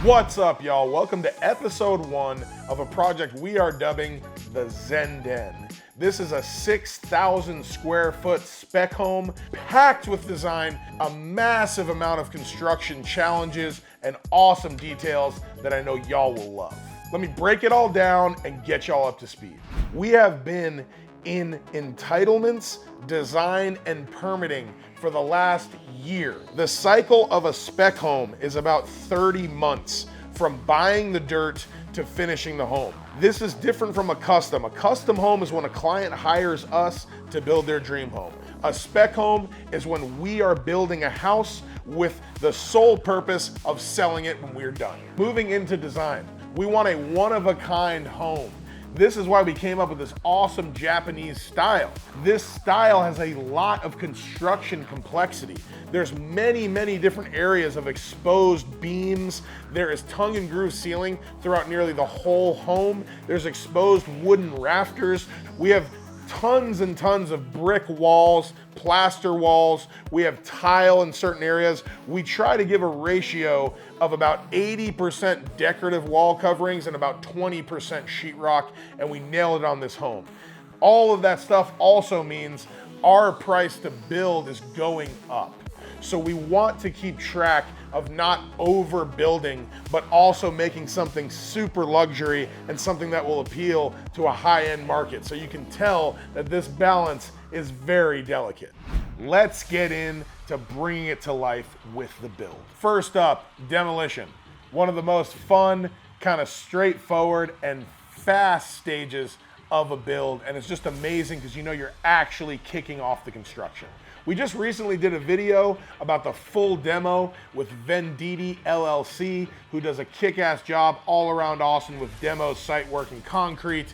What's up, y'all? Welcome to episode 1 of a project we are dubbing the Zen Den. This is a 6,000 square foot spec home packed with design, a massive amount of construction challenges, and awesome details that I know y'all will love. Let me break it all down and get y'all up to speed. We have been in entitlements, design, and permitting for the last year. The cycle of a spec home is about 30 months from buying the dirt to finishing the home. This is different from a custom. A custom home is when a client hires us to build their dream home. A spec home is when we are building a house with the sole purpose of selling it when we're done. Moving into design, we want a one-of-a-kind home. This is why we came up with this awesome Japanese style. This style has a lot of construction complexity. There's many different areas of exposed beams. There is tongue and groove ceiling throughout nearly the whole home. There's exposed wooden rafters. We have tons and tons of brick walls, plaster walls. We have tile in certain areas. We try to give a ratio of about 80% decorative wall coverings and about 20% sheetrock, and we nail it on this home. All of that stuff also means our price to build is going up. So we want to keep track of not overbuilding, but also making something super luxury and something that will appeal to a high-end market. So you can tell that this balance is very delicate. Let's get into bringing it to life with the build. First up, demolition. One of the most fun, kind of straightforward and fast stages of a build, and it's just amazing because you know you're actually kicking off the construction. We just recently did a video about the full demo with Venditti LLC, who does a kick-ass job all around Austin with demos, site work, and concrete.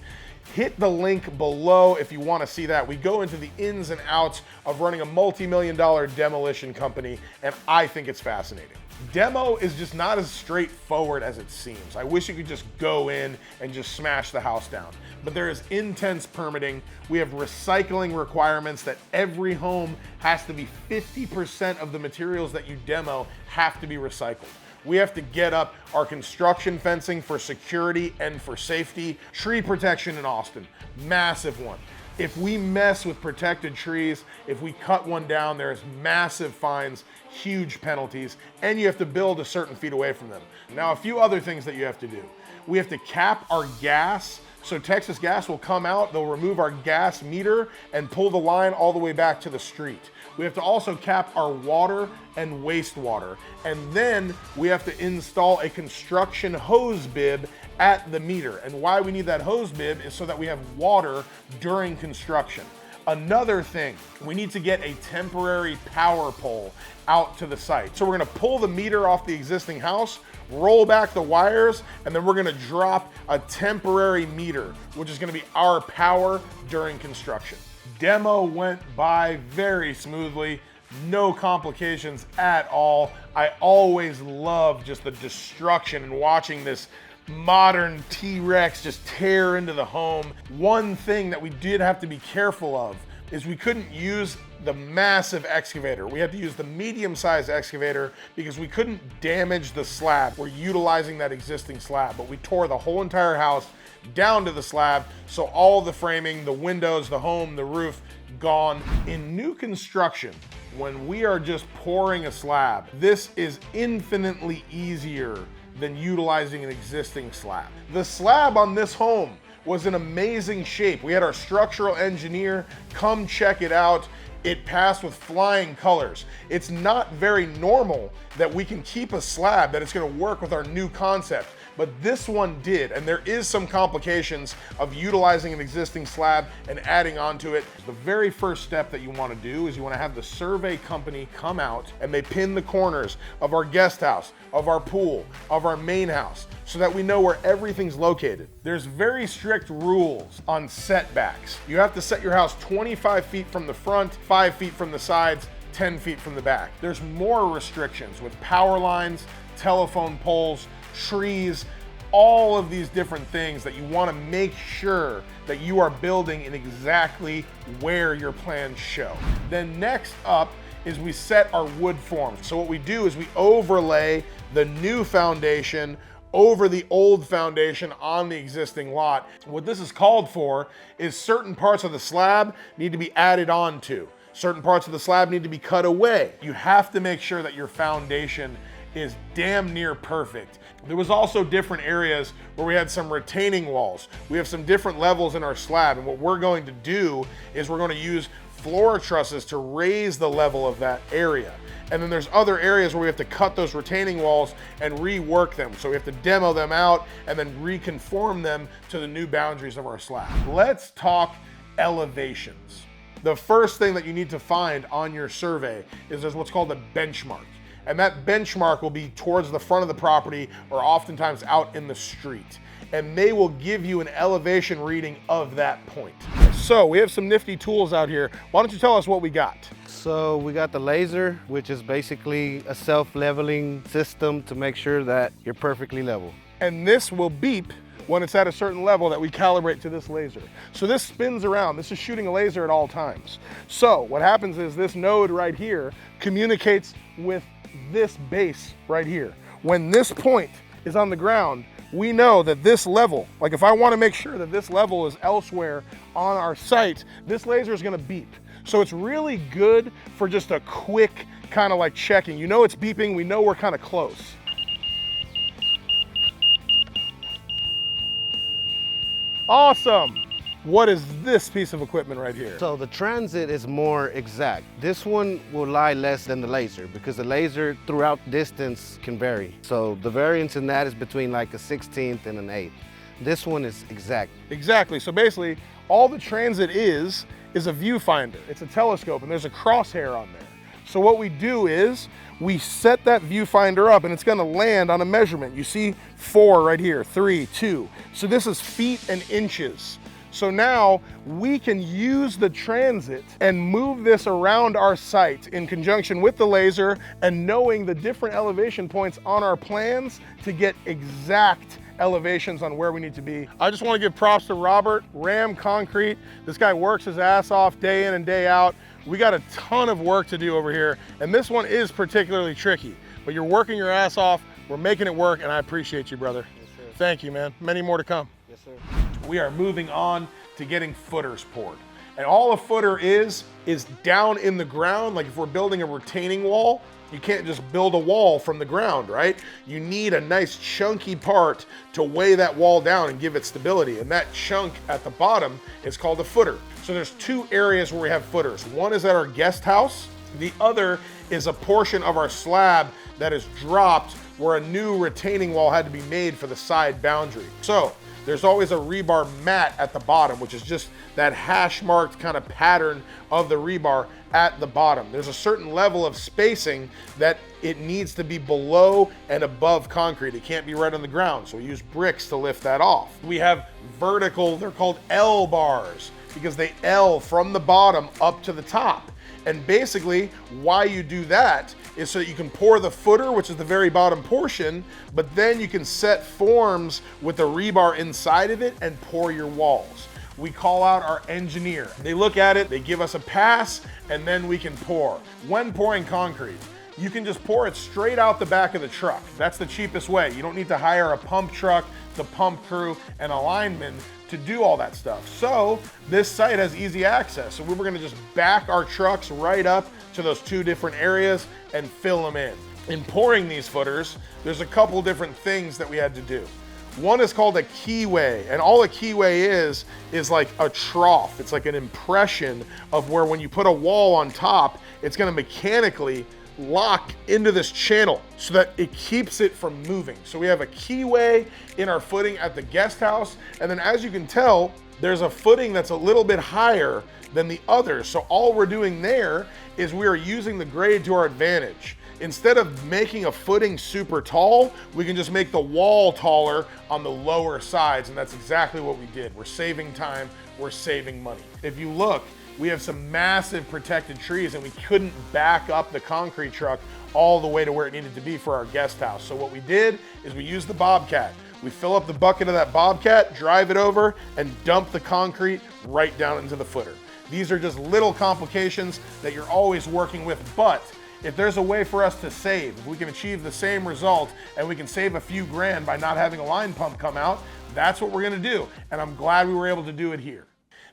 Hit the link below if you want to see that. We go into the ins and outs of running a multi-million-dollar demolition company, and I think it's fascinating. Demo is just not as straightforward as it seems. I wish you could just go in and just smash the house down. But there is intense permitting. We have recycling requirements that every home has to be 50% of the materials that you demo have to be recycled. We have to get up our construction fencing for security and for safety. Tree protection in Austin, massive one. If we mess with protected trees, if we cut one down, there's massive fines, huge penalties, and you have to build a certain feet away from them. Now, a few other things that you have to do. We have to cap our gas. So Texas Gas will come out, they'll remove our gas meter and pull the line all the way back to the street. We have to also cap our water and wastewater. And then we have to install a construction hose bib at the meter. And why we need that hose bib is so that we have water during construction. Another thing, we need to get a temporary power pole out to the site. So we're gonna pull the meter off the existing house, roll back the wires, and then we're gonna drop a temporary meter, which is gonna be our power during construction. Demo went by very smoothly, no complications at all. I always love just the destruction and watching this modern T-Rex just tear into the home. One thing that we did have to be careful of is we couldn't use the massive excavator. We had to use the medium-sized excavator because we couldn't damage the slab. We're utilizing that existing slab, but we tore the whole entire house down to the slab, so all the framing, the windows, the home, the roof, gone. In new construction, when we are just pouring a slab, this is infinitely easier than utilizing an existing slab. The slab on this home was in amazing shape. We had our structural engineer come check it out. It passed with flying colors. It's not very normal that we can keep a slab that it's gonna work with our new concept, but this one did, and there is some complications of utilizing an existing slab and adding onto it. The very first step that you wanna do is you wanna have the survey company come out and they pin the corners of our guest house, of our pool, of our main house, so that we know where everything's located. There's very strict rules on setbacks. You have to set your house 25 feet from the front, 5 feet from the sides, 10 feet from the back. There's more restrictions with power lines, telephone poles, trees, all of these different things that you want to make sure that you are building in exactly where your plans show. Then next up is we set our wood forms. So what we do is we overlay the new foundation over the old foundation on the existing lot. What this is called for is certain parts of the slab need to be added on to. Certain parts of the slab need to be cut away. You have to make sure that your foundation is damn near perfect. There was also different areas where we had some retaining walls. We have some different levels in our slab, and what we're going to do is we're going to use floor trusses to raise the level of that area. And then there's other areas where we have to cut those retaining walls and rework them. So we have to demo them out and then reconform them to the new boundaries of our slab. Let's talk elevations. The first thing that you need to find on your survey is there's what's called a benchmark. And that benchmark will be towards the front of the property or oftentimes out in the street. And they will give you an elevation reading of that point. So we have some nifty tools out here. Why don't you tell us what we got? So we got the laser, which is basically a self-leveling system to make sure that you're perfectly level. And this will beep when it's at a certain level that we calibrate to this laser. So this spins around. This is shooting a laser at all times. So what happens is this node right here communicates with this base right here. When this point is on the ground, we know that this level, like if I want to make sure that this level is elsewhere on our site, this laser is going to beep. So it's really good for just a quick kind of like checking. You know it's beeping, we know we're kind of close. Awesome. What is this piece of equipment right here? So the transit is more exact. This one will lie less than the laser because the laser throughout distance can vary. So the variance in that is between like a 16th and an 8th. This one is exact. Exactly. So basically, all the transit is a viewfinder. It's a telescope and there's a crosshair on there. So what we do is we set that viewfinder up and it's gonna land on a measurement. You see 4 right here, 3, 2. So this is feet and inches. So now we can use the transit and move this around our site in conjunction with the laser and knowing the different elevation points on our plans to get exact elevations on where we need to be. I just want to give props to Robert, Ram Concrete. This guy works his ass off day in and day out. We got a ton of work to do over here, and this one is particularly tricky, but you're working your ass off. We're making it work, and I appreciate you, brother. Yes, sir. Thank you, man. Many more to come. Yes, sir. We are moving on to getting footers poured. And all a footer is down in the ground. Like if we're building a retaining wall, you can't just build a wall from the ground, right? You need a nice chunky part to weigh that wall down and give it stability. And that chunk at the bottom is called a footer. So there's 2 areas where we have footers. One is at our guest house. The other is a portion of our slab that is dropped where a new retaining wall had to be made for the side boundary. So there's always a rebar mat at the bottom, which is just that hash marked kind of pattern of the rebar at the bottom. There's a certain level of spacing that it needs to be below and above concrete. It can't be right on the ground, so we use bricks to lift that off. We have vertical, they're called L bars, because they L from the bottom up to the top. And basically, why you do that is so that you can pour the footer, which is the very bottom portion, but then you can set forms with the rebar inside of it and pour your walls. We call out our engineer. They look at it, they give us a pass, and then we can pour. When pouring concrete, you can just pour it straight out the back of the truck. That's the cheapest way. You don't need to hire a pump truck, the pump crew, and a lineman to do all that stuff. So this site has easy access. So we were gonna just back our trucks right up to those 2 different areas and fill them in. In pouring these footers, there's a couple different things that we had to do. One is called a keyway, and all a keyway is like a trough. It's like an impression of where when you put a wall on top, it's gonna mechanically lock into this channel so that it keeps it from moving. So we have a keyway in our footing at the guest house, and then as you can tell, there's a footing that's a little bit higher than the others. So all we're doing there is we are using the grade to our advantage. Instead of making a footing super tall, we can just make the wall taller on the lower sides, and that's exactly what we did. We're saving time, we're saving money. If you look, we have some massive protected trees and we couldn't back up the concrete truck all the way to where it needed to be for our guest house. So what we did is we used the Bobcat. We fill up the bucket of that Bobcat, drive it over, and dump the concrete right down into the footer. These are just little complications that you're always working with, but If there's a way for us to save, if we can achieve the same result and we can save a few grand by not having a line pump come out, that's what we're gonna do. And I'm glad we were able to do it here.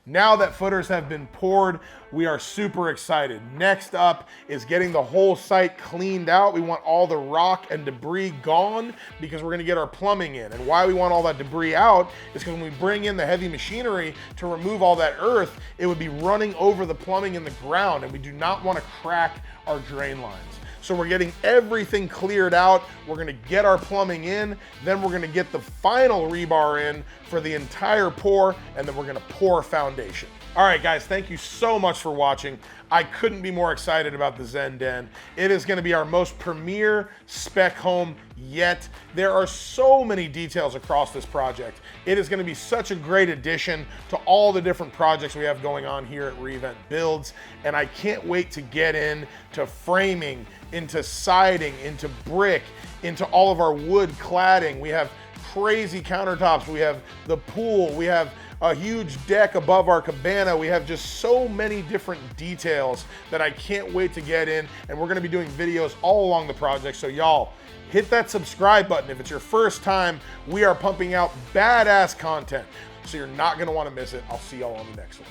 Now that footers have been poured, we are super excited. Next up is getting the whole site cleaned out. We want all the rock and debris gone because we're gonna get our plumbing in. And why we want all that debris out is because when we bring in the heavy machinery to remove all that earth, it would be running over the plumbing in the ground, and we do not wanna crack our drain lines. So we're getting everything cleared out. We're gonna get our plumbing in, then we're gonna get the final rebar in for the entire pour, and then we're gonna pour foundation. All right, guys, thank you so much for watching. I couldn't be more excited about the Zen Den. It is gonna be our most premier spec home yet. There are so many details across this project. It is gonna be such a great addition to all the different projects we have going on here at Revent Builds, and I can't wait to get into framing, into siding, into brick, into all of our wood cladding. We have crazy countertops, we have the pool, we have a huge deck above our cabana. We have just so many different details that I can't wait to get in, and we're gonna be doing videos all along the project. So y'all, hit that subscribe button. If it's your first time, we are pumping out badass content, so you're not gonna wanna miss it. I'll see y'all on the next one.